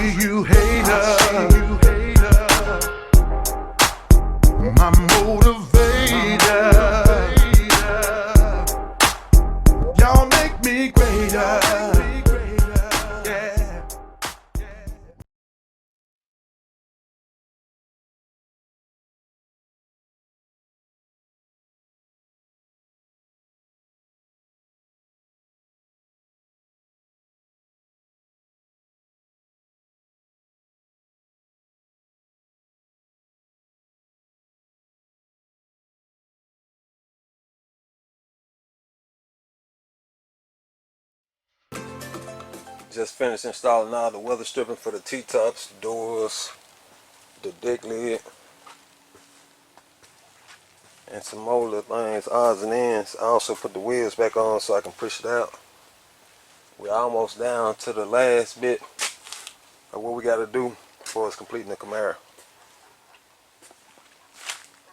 see you, hater. My motivator. Y'all make me greater. Yeah. Just finished installing all the weather stripping for the T-tops, doors, the deck lid, and some more little things, odds and ends. I also put the wheels back on so I can push it out. We're almost down to the last bit of what we got to do before it's completing the Camaro.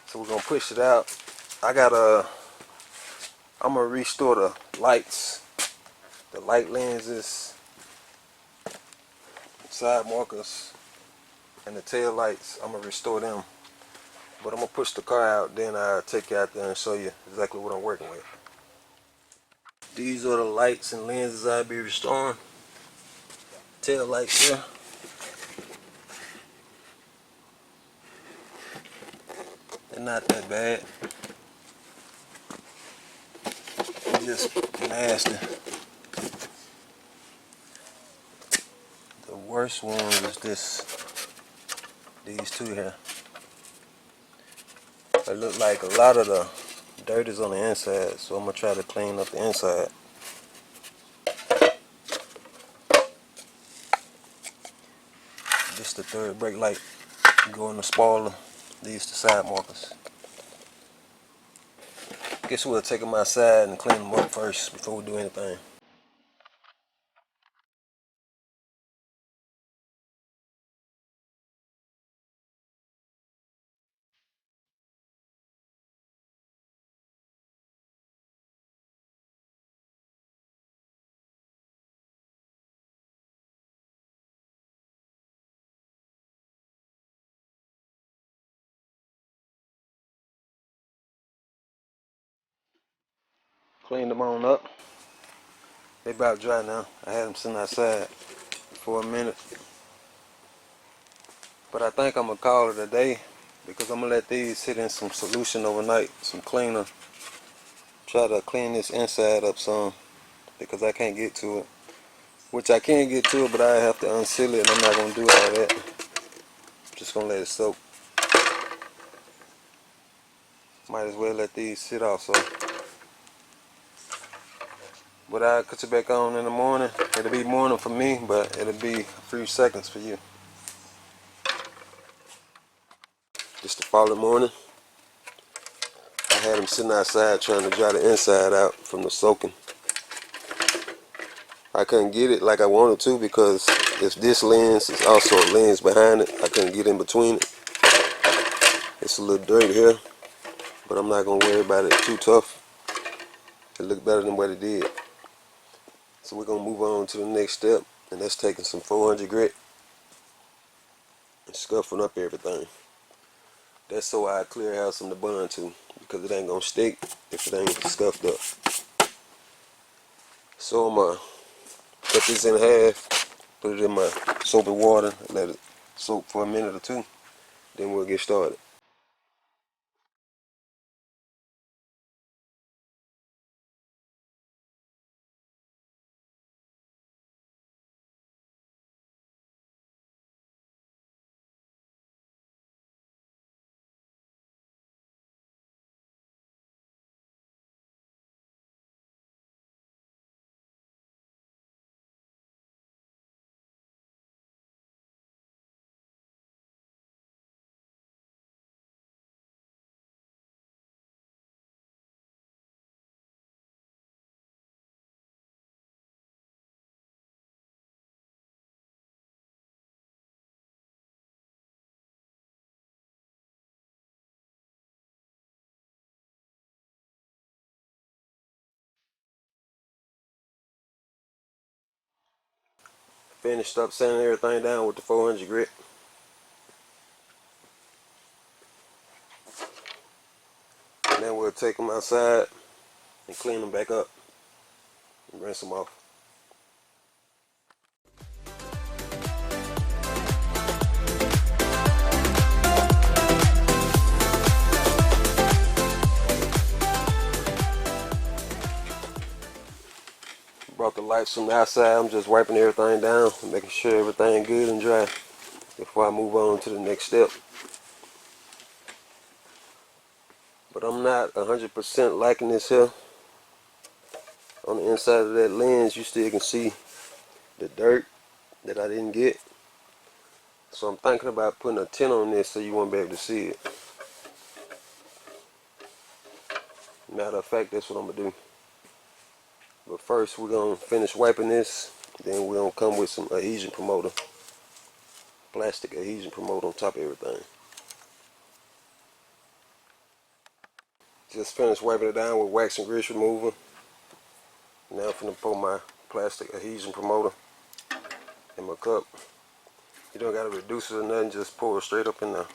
So we're gonna push it out. I'm gonna restore the lights, the light lenses, side markers, and the tail lights. I'm gonna restore them, but I'm gonna push the car out, then I'll take you out there and show you exactly what I'm working with. These are the lights and lenses I'll be restoring. Tail lights here. They're not that bad. They're just nasty. The worst one is these two here. It look like a lot of the dirt is on the inside, so I'm gonna try to clean up the inside. This the third brake light. Go in the spoiler. These the side markers. Guess we'll take them outside and clean them up first before we do anything. Cleaned them on up. They about dry now. I had them sitting outside for a minute. But I think I'm going to call it a day because I'm going to let these sit in some solution overnight, some cleaner. Try to clean this inside up some because I can't get to it. Which I can get to it, but I have to unseal it and I'm not going to do all that. Just going to let it soak. Might as well let these sit also. But I'll cut it back on in the morning. It'll be morning for me, but it'll be a few seconds for you. Just the following morning, I had them sitting outside trying to dry the inside out from the soaking. I couldn't get it like I wanted to because if this lens is also a lens behind it, I couldn't get in between it. It's a little dirty here, but I'm not going to worry about it too tough. It looked better than what it did. So we're going to move on to the next step, and that's taking some 400 grit and scuffing up everything. That's so I clear out some to bond to, because it ain't going to stick if it ain't scuffed up. So I'm going to cut this in half, put it in my soap and water, let it soak for a minute or two, then we'll get started. finished up sanding everything down with the 400 grit. And then we'll take them outside and clean them back up and rinse them off. Brought the lights from the outside. I'm just wiping everything down and making sure everything good and dry before I move on to the next step. But I'm not 100% liking this here. On the inside of that lens, you still can see the dirt that I didn't get. So I'm thinking about putting a tint on this so you won't be able to see it. Matter of fact, that's what I'm going to do. But first we're going to finish wiping this. Then we're going to come with some adhesion promoter. Plastic adhesion promoter on top of everything. Just finished wiping it down with wax and grease remover. Now I'm going to pour my plastic adhesion promoter in my cup. You don't got to reduce it or nothing, just pour it straight up in there.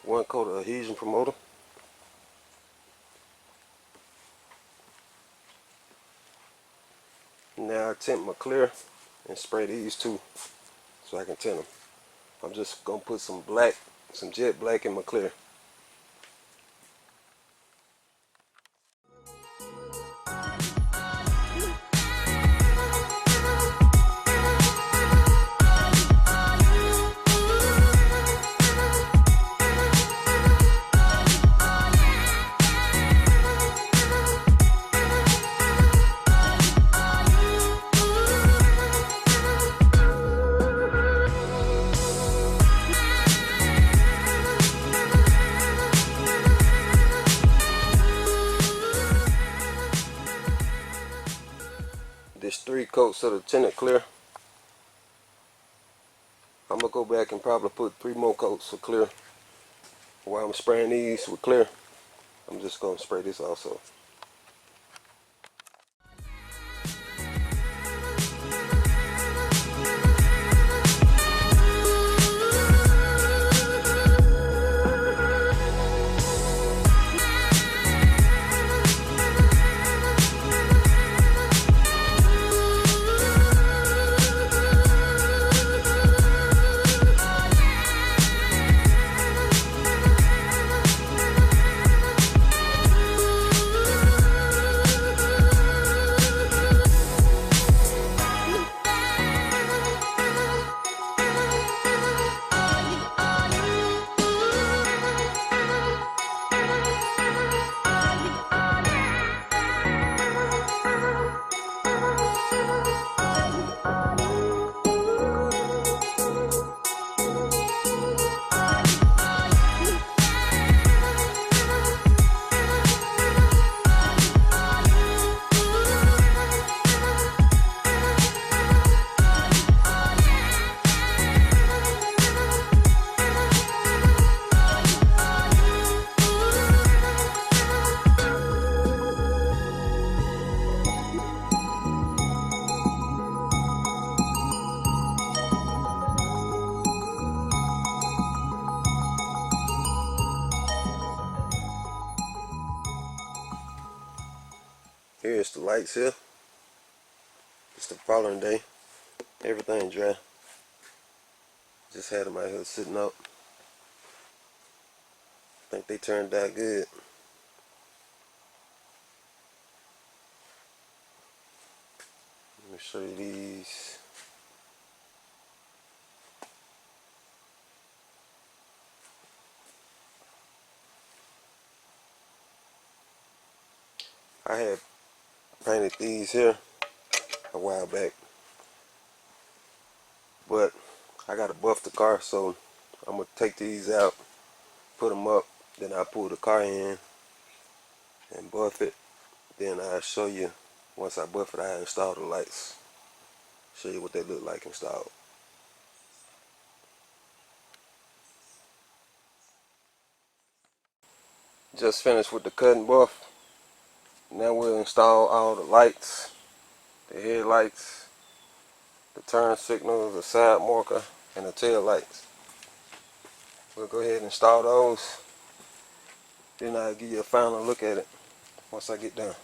One coat of adhesion promoter. Now I tint my clear and spray these too so I can tint them. I'm just going to put some black, some jet black in my clear. There's 3 coats of the tinted clear. I'm going to go back and probably put 3 more coats of clear. While I'm spraying these with clear, I'm just going to spray this also. Here's the lights here. It's the following day. Everything dry. Just had them out here sitting up. I think they turned out good. Let me show you these. I had painted these here a while back, but I gotta buff the car, so I'm gonna take these out, put them up, then I pull the car in and buff it. Then I'll show you, once I buff it, I install the lights. Show you what they look like installed. Just finished with the cut and buff. Now we'll install all the lights, the headlights, the turn signals, the side marker, and the tail lights. We'll go ahead and install those. Then I'll give you a final look at it once I get done.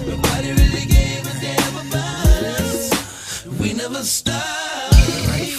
Nobody really gave a damn about us. We never stopped.